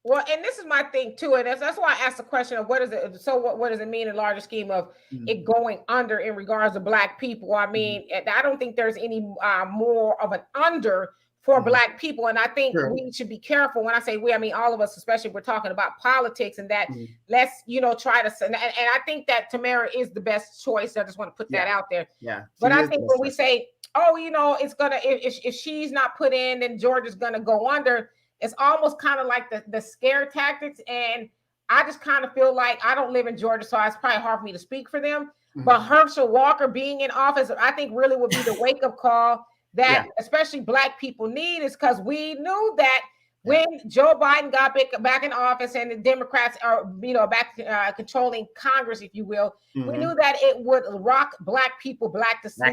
Well, and this is my thing too, and that's why I asked the question of what is it. So what does it mean in a larger scheme of it going under in regards to Black people? I mean, I don't think there's any more of an under for Black people, and I think we should be careful when I say we. I mean, all of us, especially if we're talking about politics, and that let's try to. And I think that Tamara is the best choice. I just want to put that out there. Yeah, but I think when we say, it's gonna if she's not put in, then Georgia's gonna go under. It's almost kind of like the scare tactics. And I just kind of feel like, I don't live in Georgia, so it's probably hard for me to speak for them. But Herschel Walker being in office, I think really would be the wake-up call that especially Black people need, is because we knew that when Joe Biden got back in office and the Democrats are, back controlling Congress, if you will, we knew that it would rock Black people back to sleep.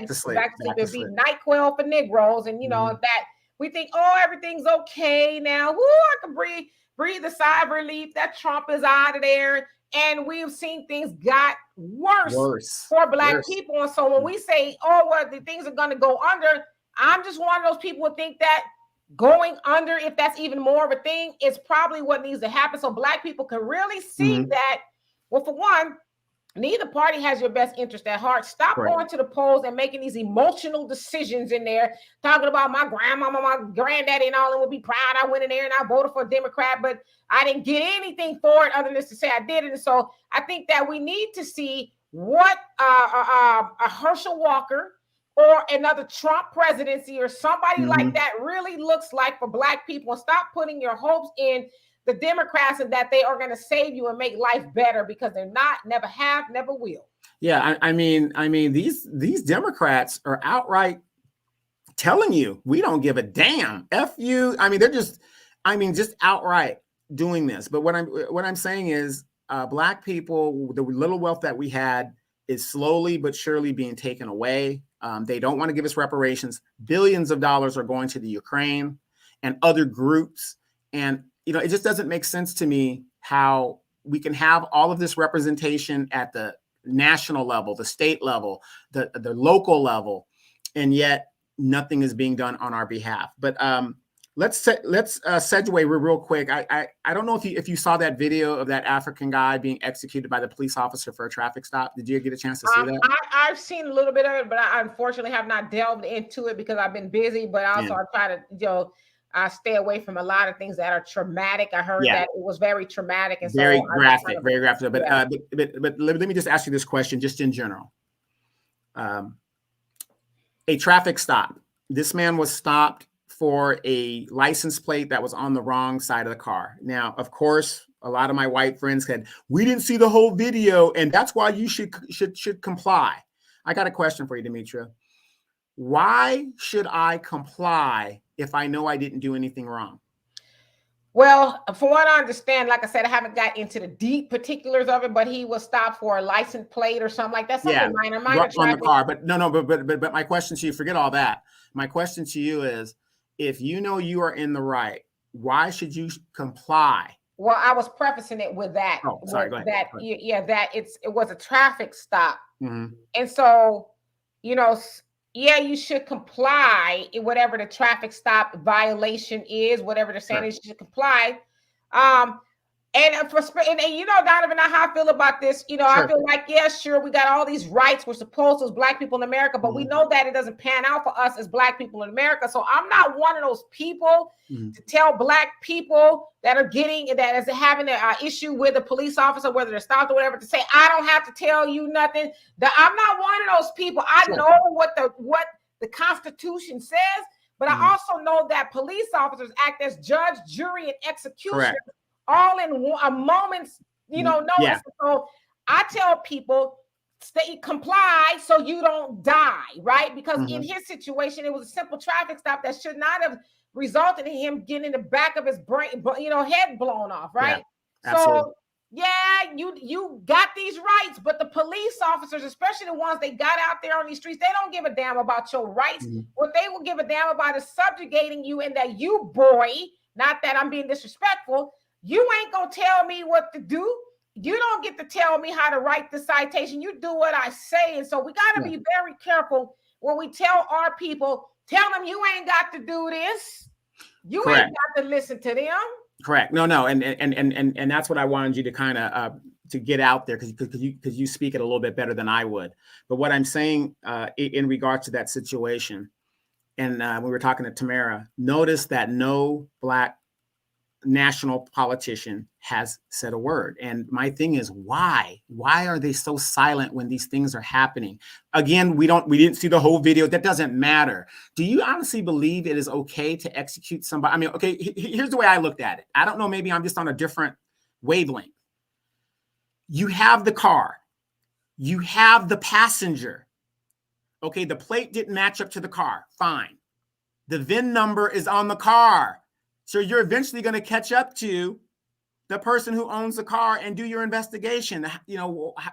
It'd be NyQuil for Negroes, and that We think, oh, everything's okay now. Woo, I can breathe a sigh of relief that Trump is out of there. And we've seen things got worse for Black people. And so when we say, oh, well, the things are going to go under, I'm just one of those people who think that going under, if that's even more of a thing, is probably what needs to happen. So Black people can really see that, well, for one, neither party has your best interest at heart. Stop going to the polls and making these emotional decisions in there, talking about my grandmama, my granddaddy, and all, and will be proud I went in there and I voted for a Democrat, but I didn't get anything for it other than to say I did it. And so I think that we need to see what a Herschel Walker or another Trump presidency or somebody like that really looks like for Black people, and stop putting your hopes in the Democrats and that they are going to save you and make life better, because they're not, never have, never will. Yeah, I mean, these Democrats are outright telling you we don't give a damn. F you. I mean, they're just outright doing this. But what I'm saying is, Black people, the little wealth that we had is slowly but surely being taken away. They don't want to give us reparations. Billions of dollars are going to the Ukraine and other groups, and it just doesn't make sense to me how we can have all of this representation at the national level, the state level, the local level, and yet nothing is being done on our behalf. But let's segue real quick. I don't know if you saw that video of that African guy being executed by the police officer for a traffic stop. Did you get a chance to see that? I've seen a little bit of it, but I unfortunately have not delved into it because I've been busy. But also I try to stay away from a lot of things that are traumatic. I heard that it was very traumatic and very graphic. But let me just ask you this question, just in general. A traffic stop. This man was stopped for a license plate that was on the wrong side of the car. Now, of course, a lot of my white friends said, we didn't see the whole video, and that's why you should comply. I got a question for you, Demetra. Why should I comply if I know I didn't do anything wrong? Well, from what I understand, like I said, I haven't got into the deep particulars of it, but he was stopped for a license plate or something like that. Something minor on the car. But no, but my question to you, forget all that. My question to you is, if you know you are in the right, why should you comply? Well, I was prefacing it with that. Oh, sorry, go ahead. That go ahead. that it was a traffic stop, and so you should comply in whatever the traffic stop violation is, whatever they're saying is, you should comply. And Donovan, how I feel about this, I feel like, sure, we got all these rights we're supposed to as Black people in America, but we know that it doesn't pan out for us as Black people in America. So I'm not one of those people to tell Black people that is having an issue with a police officer, whether they're stopped or whatever, to say, I don't have to tell you nothing. I'm not one of those people. I know what the Constitution says, but I also know that police officers act as judge, jury, and executioner. All in a moment's, notice. Yeah. So I tell people, comply so you don't die, right? Because in his situation, it was a simple traffic stop that should not have resulted in him getting the back of his brain, head blown off, right? Yeah, so you got these rights, but the police officers, especially the ones they got out there on these streets, they don't give a damn about your rights. What they will give a damn about is subjugating you, and that you, boy, not that I'm being disrespectful, you ain't gonna tell me what to do. You don't get to tell me how to write the citation. You do what I say. And so we got to be very careful when we tell our people, tell them you ain't got to do this. You ain't got to listen to them. Correct. No. And that's what I wanted you to kind of to get out there, because you speak it a little bit better than I would. But what I'm saying in regards to that situation, and we were talking to Tamara, notice that no Black national politician has said a word. And my thing is, why are they so silent when these things are happening? Again, we didn't see the whole video. That doesn't matter. Do you honestly believe it is okay to execute somebody? I mean, okay, here's the way I looked at it. I don't know, maybe I'm just on a different wavelength. You have the car, you have the passenger. Okay, the plate didn't match up to the car. Fine. The VIN number is on the car. So you're eventually going to catch up to the person who owns the car and do your investigation.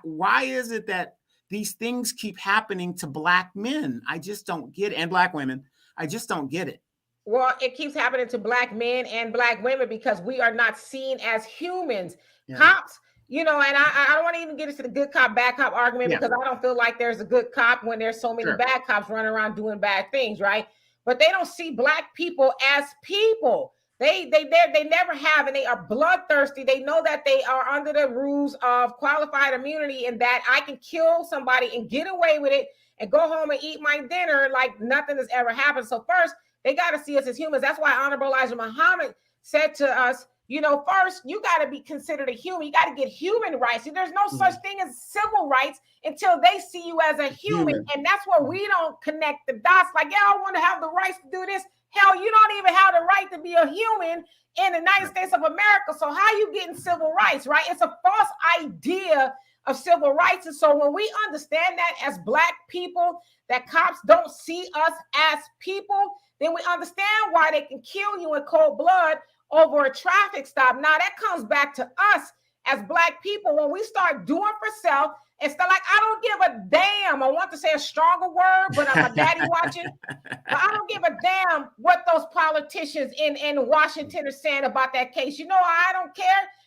Why is it that these things keep happening to Black men? I just don't get it. And Black women. I just don't get it. Well, it keeps happening to Black men and Black women because we are not seen as humans. Yeah. Cops, and I don't want to even get into the good cop, bad cop argument because I don't feel like there's a good cop when there's so many bad cops running around doing bad things, right? But they don't see Black people as people. They never have, and they are bloodthirsty. They know that they are under the rules of qualified immunity and that I can kill somebody and get away with it and go home and eat my dinner like nothing has ever happened. So first, they got to see us as humans. That's why Honorable Elijah Muhammad said to us, first, you got to be considered a human. You got to get human rights. There's no such thing as civil rights until they see you as a human. And that's where we don't connect the dots. Like, yeah, I want to have the rights to do this. Hell, you don't even have the right to be a human in the United States of America. So how you getting civil rights, right? It's a false idea of civil rights. And so when we understand that as Black people, that cops don't see us as people, then we understand why they can kill you in cold blood over a traffic stop. Now that comes back to us as Black people when we start doing for self. It's like, I don't give a damn. I want to say a stronger word, but I'm a daddy watching. But I don't give a damn what those politicians in Washington are saying about that case. You know why I don't care?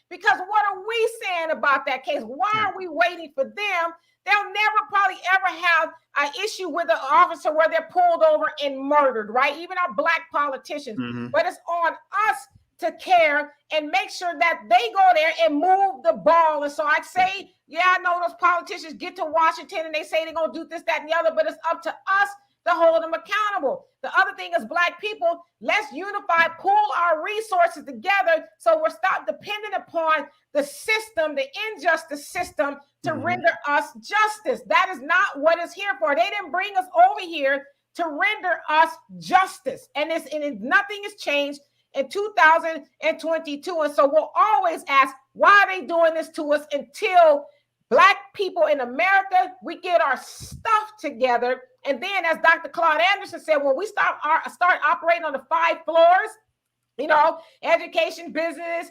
Because what are we saying about that case? Why are we waiting for them? They'll never probably ever have an issue with an officer where they're pulled over and murdered, right? Even our Black politicians. But it's on us to care and make sure that they go there and move the ball. And so I say, yeah, I know those politicians get to Washington and they say they're going to do this, that, and the other, but it's up to us to hold them accountable. The other thing is Black people, let's unify, pool our resources together so we're stop dependent upon the system, the injustice system to render us justice. That is not what it's here for. They didn't bring us over here to render us justice. And nothing has changed in 2022. And so we'll always ask, why are they doing this to us until Black people in America, we get our stuff together. And then, as Dr. Claude Anderson said, when we start operating on the 5 floors, education, business,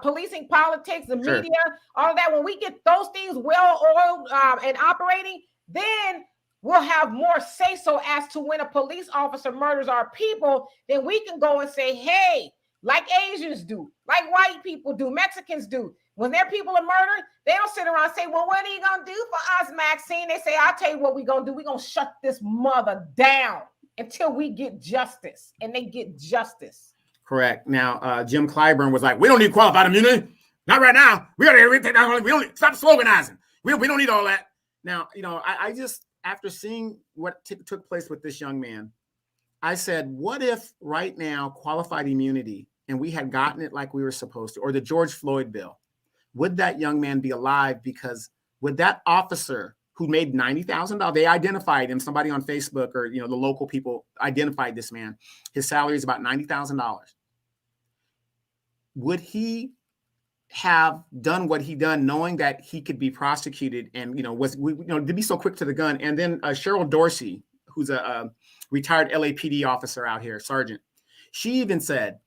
policing, politics, the media, all of that, when we get those things well-oiled and operating, then we'll have more say-so as to when a police officer murders our people, then we can go and say, hey, like Asians do, like white people do, Mexicans do. When their people are murdered, they don't sit around and say, well, what are you going to do for us, Maxine? They say, I'll tell you what we're going to do. We're going to shut this mother down until we get justice. And they get justice. Correct. Now, Jim Clyburn was like, we don't need qualified immunity. Not right now. We don't stop sloganizing. We don't need all that. Now, I just, after seeing what took place with this young man, I said, what if right now qualified immunity and we had gotten it like we were supposed to, or the George Floyd bill, would that young man be alive? Because would that officer who made $90,000, they identified him, somebody on Facebook or, the local people identified this man, his salary is about $90,000. Would he have done what he done knowing that he could be prosecuted and, to be so quick to the gun? And then Cheryl Dorsey, who's a retired LAPD officer out here, sergeant, she even said,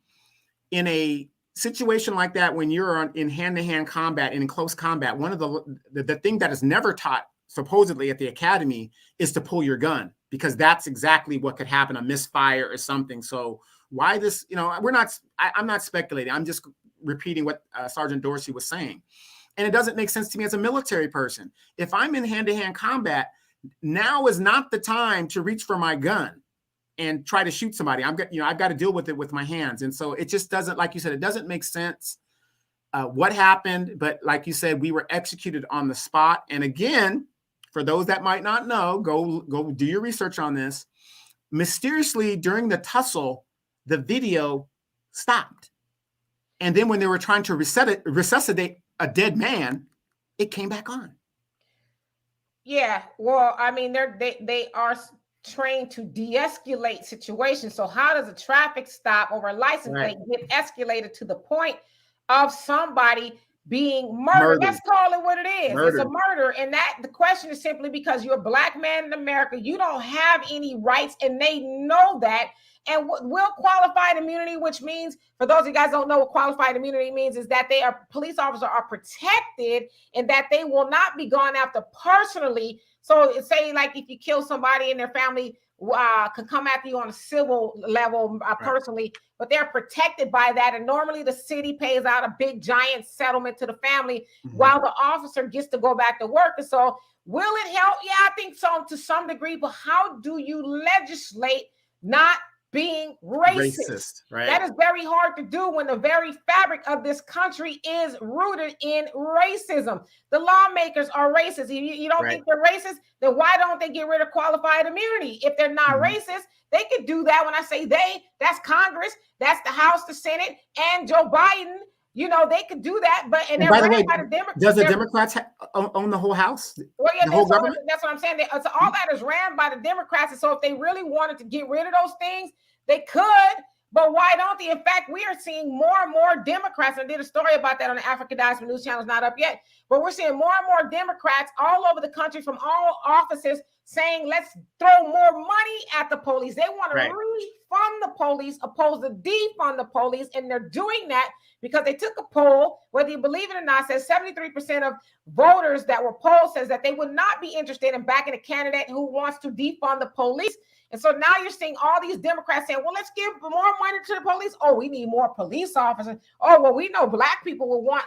in a situation like that, when you're in hand-to-hand combat and in close combat, one of the thing that is never taught supposedly at the academy is to pull your gun, because that's exactly what could happen, a misfire or something. So why this, I'm not speculating. I'm just repeating what Sergeant Dorsey was saying. And it doesn't make sense to me as a military person. If I'm in hand-to-hand combat, now is not the time to reach for my gun and try to shoot somebody. I've got to deal with it with my hands. And so it just doesn't, like you said, it doesn't make sense what happened. But like you said, we were executed on the spot. And again, for those that might not know, go do your research on this. Mysteriously, during the tussle, the video stopped. And then when they were trying to resuscitate a dead man, it came back on. Yeah, well, I mean, they are trained to de-escalate situations. So how does a traffic stop over a license plate get escalated to the point of somebody being murdered? Let's call it what it is. It's a murder. And the question is simply because you're a Black man in America, you don't have any rights, and they know that. And will qualified immunity, which means, for those of you guys don't know what qualified immunity means, is that police officers are protected and that they will not be gone after personally. So say like if you kill somebody in their family, can come after you on a civil level personally, but they're protected by that. And normally the city pays out a big giant settlement to the family while the officer gets to go back to work. And so will it help? Yeah, I think so to some degree, but how do you legislate not being racist? Right? That is very hard to do when the very fabric of this country is rooted in racism. The lawmakers are racist. You don't think they're racist? Then why don't they get rid of qualified immunity? If they're not racist, they could do that. When I say they, that's Congress, that's the House, the Senate, and Joe Biden. You know, they could do that, but and by the way, does the they're, Democrats own the whole House? Well, yeah, the whole government? That's what I'm saying. So all that is ran by the Democrats, and so if they really wanted to get rid of those things, they could. But why don't they? In fact, we are seeing more and more Democrats. I did a story about that on the African Diaspora News Channel. It's not up yet, but we're seeing more and more Democrats all over the country from all offices saying, let's throw more money at the police. They want to refund the police opposed to defund the police. And they're doing that because they took a poll, whether you believe it or not, says 73% of voters that were polled says that they would not be interested in backing a candidate who wants to defund the police. And so now you're seeing all these Democrats saying, well, let's give more money to the police. Oh, we need more police officers. Oh, well, we know Black people will want,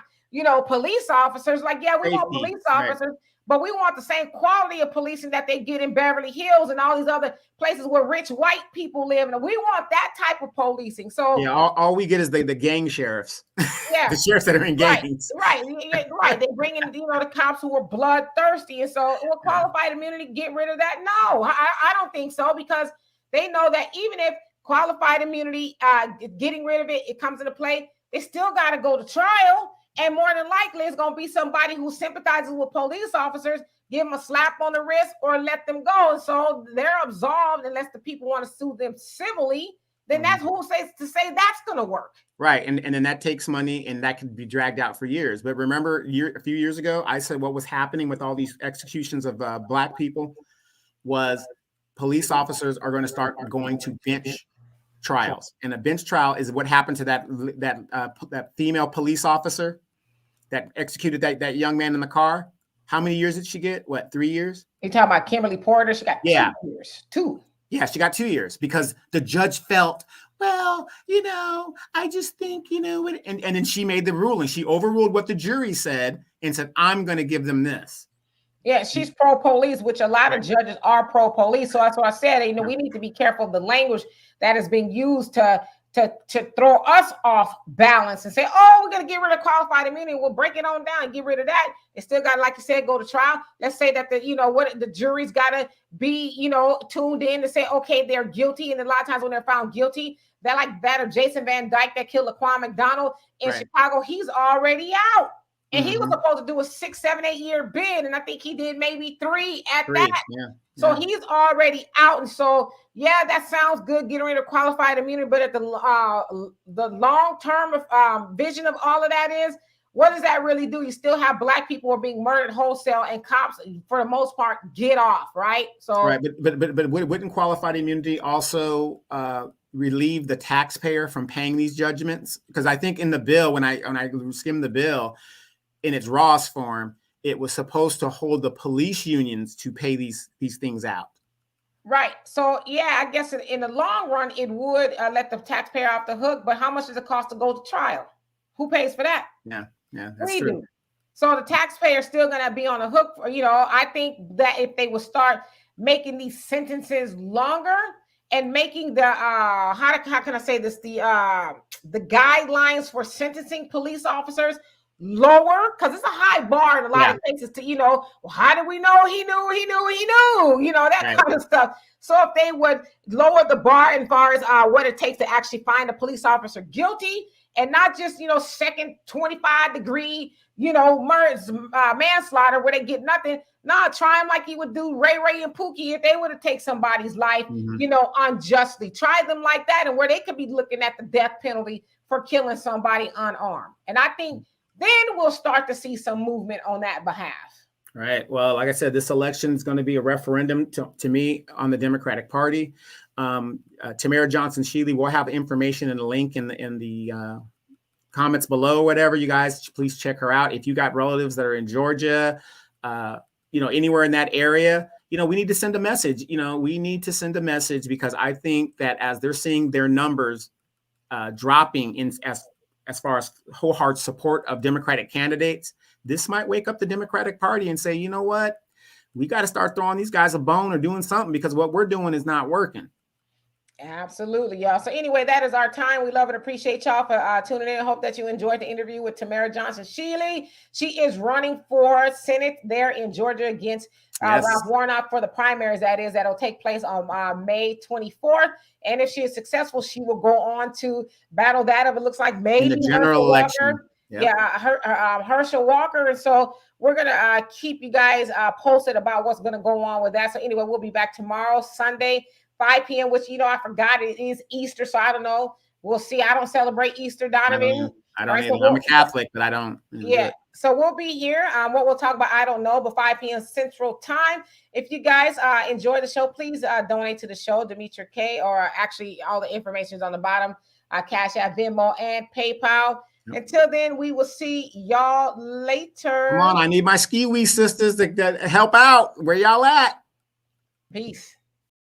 police officers. Like, yeah, we want police officers, but we want the same quality of policing that they get in Beverly Hills and all these other places where rich white people live. And we want that type of policing. So yeah, all we get is the gang sheriffs. Yeah, the sheriffs that are in gangs. Right. They bring in the cops who are bloodthirsty. And so will qualified immunity get rid of that? No, I don't think so, because they know that even if qualified immunity, getting rid of it comes into play, they still got to go to trial. And more than likely, it's going to be somebody who sympathizes with police officers, give them a slap on the wrist or let them go. And so they're absolved unless the people want to sue them civilly. Then that's who says to say that's going to work. Right. And then that takes money and that could be dragged out for years. But remember a few years ago, I said what was happening with all these executions of Black people was police officers are going to start going to bench trials. And a bench trial is what happened to that female police officer that executed that young man in the car. How many years did she get? What, 3 years? You talking about Kimberly Porter? She got 2 years. 2. Yeah, she got 2 years because the judge felt, well, I just think, and then she made the ruling. She overruled what the jury said and said, I'm going to give them this. Yeah, she's pro-police, which a lot of judges are pro-police. So that's why I said, we need to be careful of the language that is being used to throw us off balance and say, oh, we're going to get rid of qualified immunity. We'll break it on down and get rid of that. It still got, like you said, go to trial. Let's say that the jury's got to be, tuned in to say, okay, they're guilty. And a lot of times when they're found guilty, that of Jason Van Dyke that killed Laquan McDonald in Chicago, he's already out. And he was supposed to do a 6, 7, 8 year bid. And I think he did maybe 3 at that. Yeah. So he's already out. And so, yeah, that sounds good, getting rid of qualified immunity. But at the long-term vision of all of that is, what does that really do? You still have Black people who are being murdered wholesale, and cops, for the most part, get off, right? So, but wouldn't qualified immunity also relieve the taxpayer from paying these judgments? Because I think in the bill, when I skimmed the bill, in its rawest form, it was supposed to hold the police unions to pay these things out. Right. So, yeah, I guess in the long run, it would let the taxpayer off the hook. But how much does it cost to go to trial? Who pays for that? Yeah, that's true. So the taxpayer is still going to be on the hook for, I think that if they would start making these sentences longer and making the, how can I say this? The guidelines for sentencing police officers lower, because it's a high bar in a lot of cases to, well, how do we know he knew, that kind of stuff. So if they would lower the bar as far as what it takes to actually find a police officer guilty, and not just, second 25-degree, manslaughter where they get nothing. No, try him like he would do Ray and Pookie if they would have taken somebody's life, unjustly. Try them like that, and where they could be looking at the death penalty for killing somebody unarmed. And I think then we'll start to see some movement on that behalf. Right. Well, like I said, this election is going to be a referendum to me on the Democratic Party. Tamara Johnson Shealey will have information and a link in the comments below. Whatever, you guys, please check her out. If you got relatives that are in Georgia, anywhere in that area, we need to send a message. We need to send a message, because I think that as they're seeing their numbers dropping in as far as wholehearted support of Democratic candidates, this might wake up the Democratic Party and say, you know what, we got to start throwing these guys a bone or doing something, because what we're doing is not working. Absolutely, y'all. So anyway, that is our time. We love and appreciate y'all for tuning in. I hope that you enjoyed the interview with Tamara Johnson Shealey. She is running for Senate there in Georgia against Yes. Ralph Warnock for the primaries. That'll take place on May 24th. And if she is successful, she will go on to battle that of, it looks like, maybe In the general election. Yep. Yeah, Herschel Walker. And so we're going to keep you guys posted about what's going to go on with that. So anyway, we'll be back tomorrow, Sunday, 5 p.m., which, I forgot it is Easter. So I don't know. We'll see. I don't celebrate Easter, Donovan. I don't either. I'm a Catholic, but I don't. Yeah. So we'll be here. What we'll talk about, I don't know, but 5 p.m. Central Time. If you guys enjoy the show, please donate to the show, Demetra K, or actually all the information is on the bottom. Cash App, Venmo, and PayPal. Yep. Until then, we will see y'all later. Come on, I need my ski-wee sisters to help out. Where y'all at? Peace.